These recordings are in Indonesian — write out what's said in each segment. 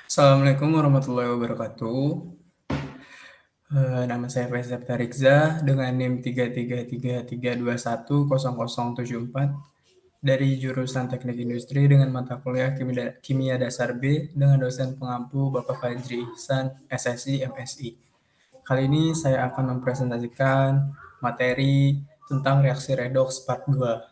Assalamualaikum warahmatullahi wabarakatuh. Nama saya Faizal Tarikza dengan NIM 33333210074 dari jurusan Teknik Industri dengan mata kuliah Kimia Dasar B dengan dosen pengampu Bapak Fajri Ihsan, SSI, MSI. Kali ini saya akan mempresentasikan materi tentang reaksi redoks part 2.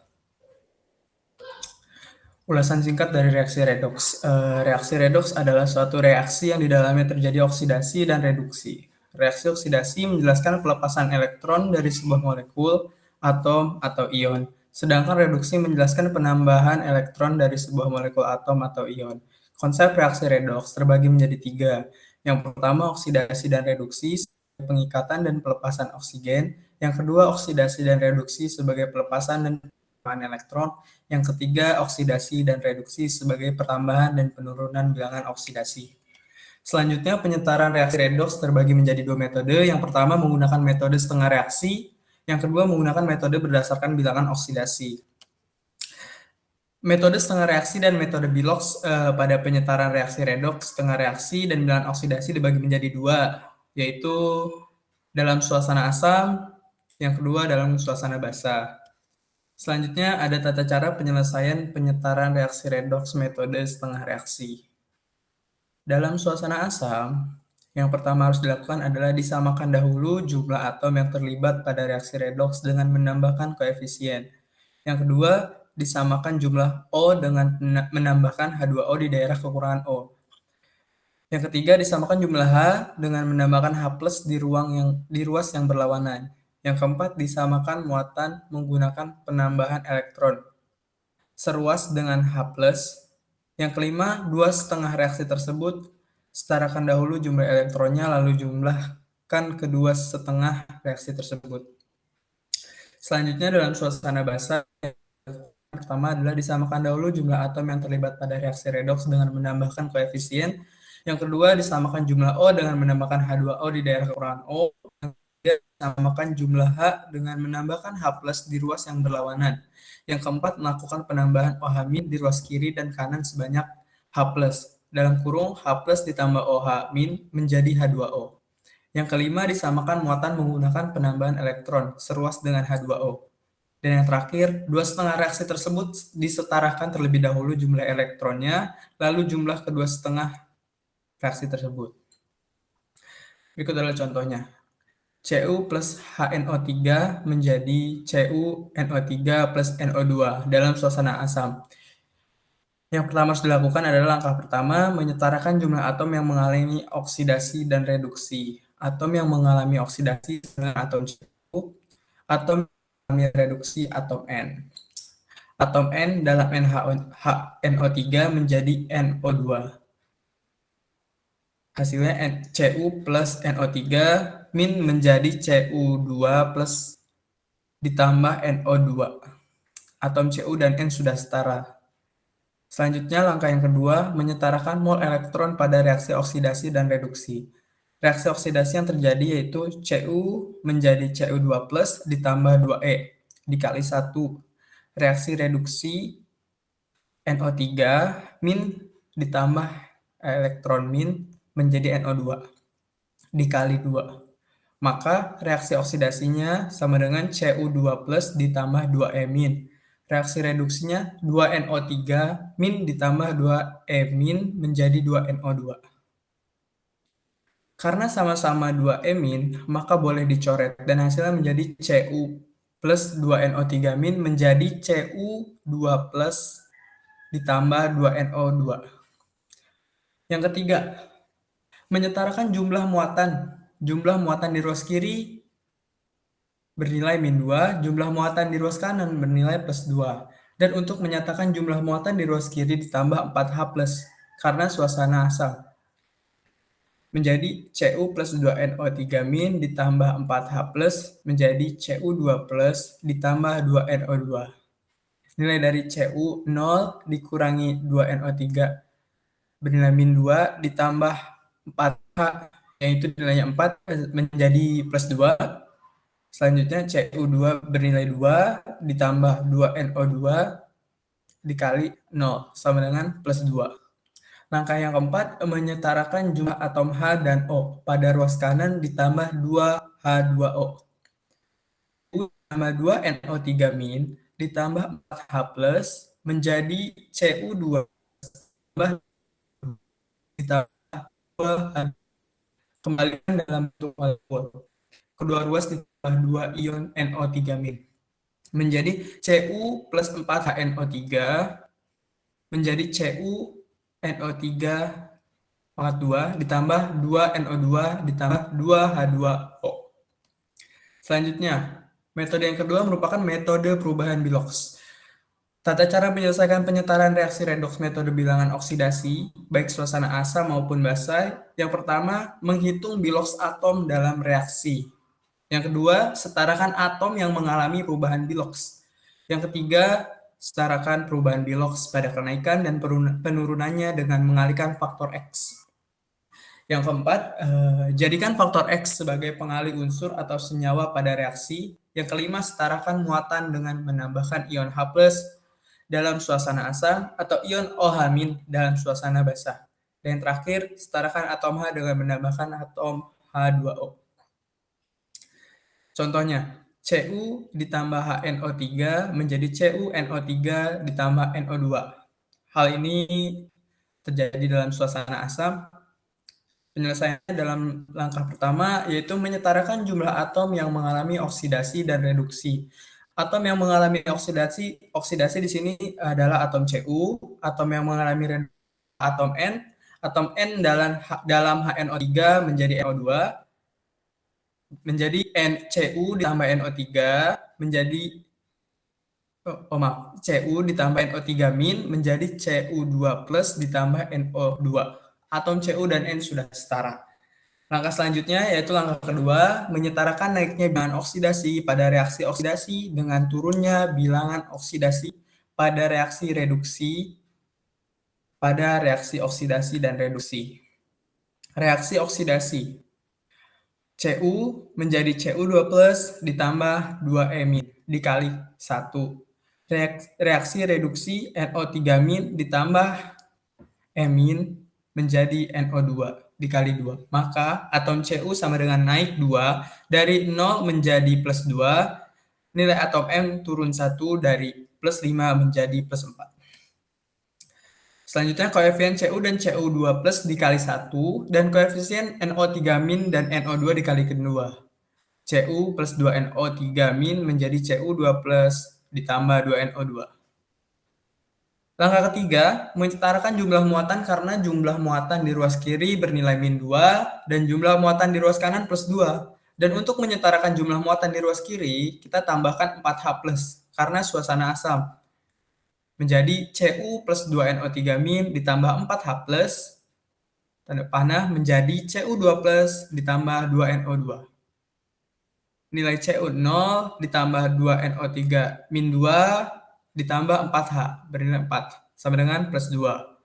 Ulasan singkat dari reaksi redoks. Reaksi redoks adalah suatu reaksi yang di dalamnya terjadi oksidasi dan reduksi. Reaksi oksidasi menjelaskan pelepasan elektron dari sebuah molekul, atom, atau ion. Sedangkan reduksi menjelaskan penambahan elektron dari sebuah molekul atom atau ion. Konsep reaksi redoks terbagi menjadi tiga. Yang pertama, oksidasi dan reduksi sebagai pengikatan dan pelepasan oksigen. Yang kedua, oksidasi dan reduksi sebagai pelepasan dan penambahan elektron. Yang ketiga, oksidasi dan reduksi sebagai pertambahan dan penurunan bilangan oksidasi. Selanjutnya, penyetaran reaksi redoks terbagi menjadi dua metode. Yang pertama menggunakan metode setengah reaksi, yang kedua menggunakan metode berdasarkan bilangan oksidasi. Metode setengah reaksi dan metode Bilox pada penyetaran reaksi redoks setengah reaksi dan bilangan oksidasi dibagi menjadi dua, yaitu dalam suasana asam, yang kedua dalam suasana basah. Selanjutnya ada tata cara penyelesaian penyetaran reaksi redoks metode setengah reaksi. Dalam suasana asam, yang pertama harus dilakukan adalah disamakan dahulu jumlah atom yang terlibat pada reaksi redoks dengan menambahkan koefisien. Yang kedua, disamakan jumlah O dengan menambahkan H2O di daerah kekurangan O. Yang ketiga, disamakan jumlah H dengan menambahkan H+ di ruas yang berlawanan. Yang keempat, disamakan muatan menggunakan penambahan elektron seruas dengan H+. Yang kelima, dua setengah reaksi tersebut setarakan dahulu jumlah elektronnya lalu jumlahkan kedua setengah reaksi tersebut. Selanjutnya dalam suasana basah, pertama adalah disamakan dahulu jumlah atom yang terlibat pada reaksi redoks dengan menambahkan koefisien. Yang kedua, disamakan jumlah O dengan menambahkan H2O di daerah kekurangan O. Yang ketiga, disamakan jumlah H dengan menambahkan H+ di ruas yang berlawanan. Yang keempat, melakukan penambahan OH- di ruas kiri dan kanan sebanyak H+. Dalam kurung, H+ ditambah OH- menjadi H2O. Yang kelima, disamakan muatan menggunakan penambahan elektron seruas dengan H2O. Dan yang terakhir, dua setengah reaksi tersebut disetarakan terlebih dahulu jumlah elektronnya, lalu jumlah kedua setengah reaksi tersebut. Berikut adalah contohnya. Cu plus HNO3 menjadi CuNO3 plus NO2 dalam suasana asam. Yang pertama harus dilakukan adalah langkah pertama, menyetarakan jumlah atom yang mengalami oksidasi dan reduksi. Atom yang mengalami oksidasi dengan atom Cu, atom yang mengalami reduksi atom N. Atom N dalam HNO3 menjadi NO2. Hasilnya Cu plus NO3 menjadi Cu2 plus ditambah NO2. Atom Cu dan N sudah setara. Selanjutnya langkah yang kedua, menyetarakan mol elektron pada reaksi oksidasi dan reduksi. Reaksi oksidasi yang terjadi yaitu Cu menjadi Cu2 plus ditambah 2E dikali 1. Reaksi reduksi NO3 ditambah elektron menjadi NO2 dikali 2. Maka reaksi oksidasinya sama dengan Cu2 plus ditambah 2E-. Reaksi reduksinya 2NO3- ditambah 2E- menjadi 2NO2. Karena sama-sama 2E-, maka boleh dicoret dan hasilnya menjadi Cu plus 2NO3- menjadi Cu2 plus ditambah 2NO2. Yang ketiga, menyetarakan jumlah muatan. Jumlah muatan di ruas kiri bernilai -2, jumlah muatan di ruas kanan bernilai +2. Dan untuk menyatakan jumlah muatan di ruas kiri ditambah 4H+, karena suasana asam. Menjadi Cu plus 2NO3- ditambah 4H+, menjadi Cu2 plus ditambah 2NO2. Nilai dari Cu 0 dikurangi 2NO3 bernilai -2 ditambah 4H, yaitu nilainya 4 menjadi +2. Selanjutnya Cu2 bernilai 2 ditambah 2NO2 dikali 0 sama dengan +2. Langkah yang keempat, menyetarakan jumlah atom H dan O pada ruas kanan ditambah 2H2O. Ditambah 2NO3- ditambah 4H+ menjadi Cu2 ditambah 2H. Kembalikan dalam bentuk molekul. Kedua ruas ditambah 2 ion NO3- menjadi Cu plus 4HNO3 menjadi CuNO3 pangkat 2 ditambah 2NO2 ditambah 2H2O. Selanjutnya, metode yang kedua merupakan metode perubahan Bilox. Tata cara menyelesaikan penyetaran reaksi redoks metode bilangan oksidasi, baik suasana asam maupun basa. Yang pertama, menghitung Bilox atom dalam reaksi. Yang kedua, setarakan atom yang mengalami perubahan Bilox. Yang ketiga, setarakan perubahan Bilox pada kenaikan dan penurunannya dengan mengalihkan faktor X. Yang keempat, jadikan faktor X sebagai pengalih unsur atau senyawa pada reaksi. Yang kelima, setarakan muatan dengan menambahkan ion H+ dalam suasana asam atau ion OH- dalam suasana basah. Dan yang terakhir, setarakan atom H dengan menambahkan atom H2O. Contohnya, Cu ditambah HNO3 menjadi CuNO3 ditambah NO2. Hal ini terjadi dalam suasana asam. Penyelesaiannya dalam langkah pertama yaitu menyetarakan jumlah atom yang mengalami oksidasi dan reduksi. Atom yang mengalami oksidasi di sini adalah atom Cu, atom yang mengalami reduksi atom N dalam HNO3 menjadi NO2, menjadi Cu ditambah NO3 menjadi Cu ditambah NO3- menjadi Cu2+ ditambah NO2. Atom Cu dan N sudah setara. Langkah selanjutnya yaitu langkah kedua, menyetarakan naiknya bilangan oksidasi pada reaksi oksidasi dengan turunnya bilangan oksidasi pada reaksi reduksi pada reaksi oksidasi dan reduksi. Reaksi oksidasi. Cu menjadi Cu2+ ditambah 2E- dikali 1. Reaksi reduksi NO3- ditambah E- menjadi NO2 dikali 2. Maka atom Cu sama dengan naik 2 dari 0 menjadi plus 2. Nilai atom M turun 1 dari plus 5 menjadi plus 4. Selanjutnya koefisien Cu dan Cu2+ dikali 1 dan koefisien NO3- dan NO2 dikali kedua. Cu plus 2NO3- menjadi Cu2+ ditambah 2NO2. Langkah ketiga, menyetarakan jumlah muatan karena jumlah muatan di ruas kiri bernilai -2 dan jumlah muatan di ruas kanan +2. Dan untuk menyetarakan jumlah muatan di ruas kiri, kita tambahkan 4H+ karena suasana asam. Menjadi Cu plus 2NO3- ditambah 4H+, tanda panah menjadi Cu2+ ditambah 2NO2. Nilai Cu 0 ditambah 2NO3-2 ditambah 4H bernilai 4 sama dengan plus 2.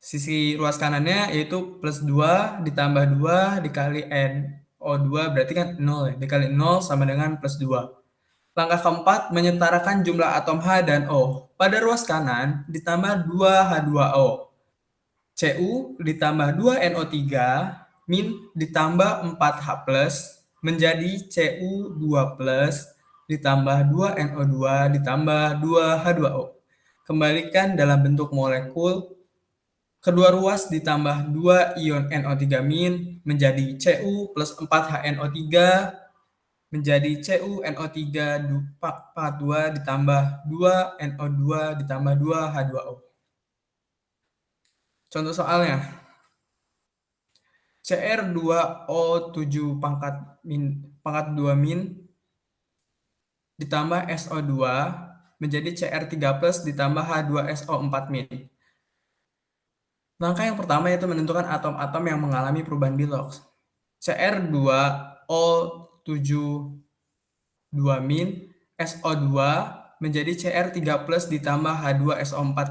Sisi ruas kanannya yaitu plus 2 ditambah 2 dikali NO2 berarti kan 0 ya. Dikali 0 sama dengan plus 2. Langkah keempat, menyetarakan jumlah atom H dan O. Pada ruas kanan ditambah 2H2O. Cu ditambah 2NO3- ditambah 4H+ menjadi Cu2+ ditambah 2NO2 ditambah 2H2O. Kembalikan dalam bentuk molekul. Kedua ruas ditambah 2 ion NO3- menjadi Cu plus 4HNO3 menjadi CuNO3 pangkat 2 ditambah 2NO2 ditambah 2H2O. Contoh soalnya, Cr2O7 pangkat 2- ditambah SO2 menjadi Cr3+ ditambah H2SO4-. Langkah yang pertama yaitu menentukan atom-atom yang mengalami perubahan Bilox. Cr2O7 2- SO2 menjadi Cr3+ ditambah H2SO4-.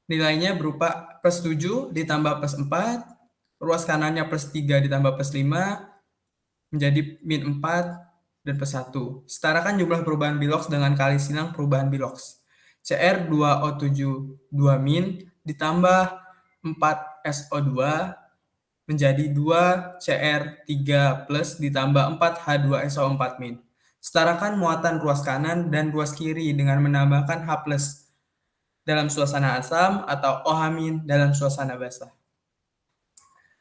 Nilainya berupa plus 7 ditambah plus 4, ruas kanannya plus 3 ditambah plus 5, menjadi -4 dan plus 1. Setarakan jumlah perubahan Bilox dengan kali silang perubahan Bilox. Cr2O7 2- ditambah 4SO2 menjadi 2Cr3 plus ditambah 4H2SO4-. Setarakan muatan ruas kanan dan ruas kiri dengan menambahkan H plus dalam suasana asam atau OH- dalam suasana basah.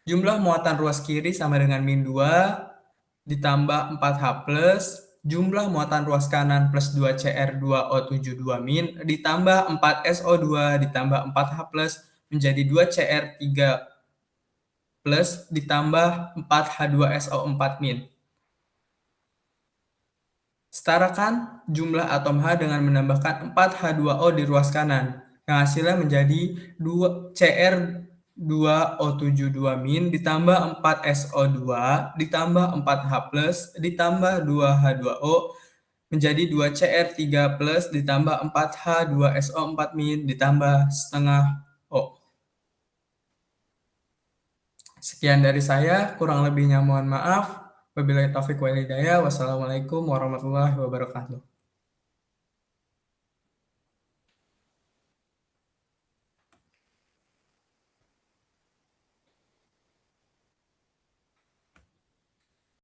Jumlah muatan ruas kiri sama dengan min 2 ditambah 4H plus, jumlah muatan ruas kanan plus 2Cr2O72- ditambah 4SO2 ditambah 4H plus menjadi 2Cr3 plus ditambah 4H2SO4-. Setarakan jumlah atom H dengan menambahkan 4H2O di ruas kanan, yang hasilnya menjadi 2Cr2O72- ditambah 4SO2 ditambah 4H plus ditambah 2H2O menjadi 2Cr3 plus ditambah 4H2SO4- ditambah setengah O. Sekian dari saya, kurang lebihnya mohon maaf. Wabillahi taufiq wal hidayah. Wassalamualaikum warahmatullahi wabarakatuh.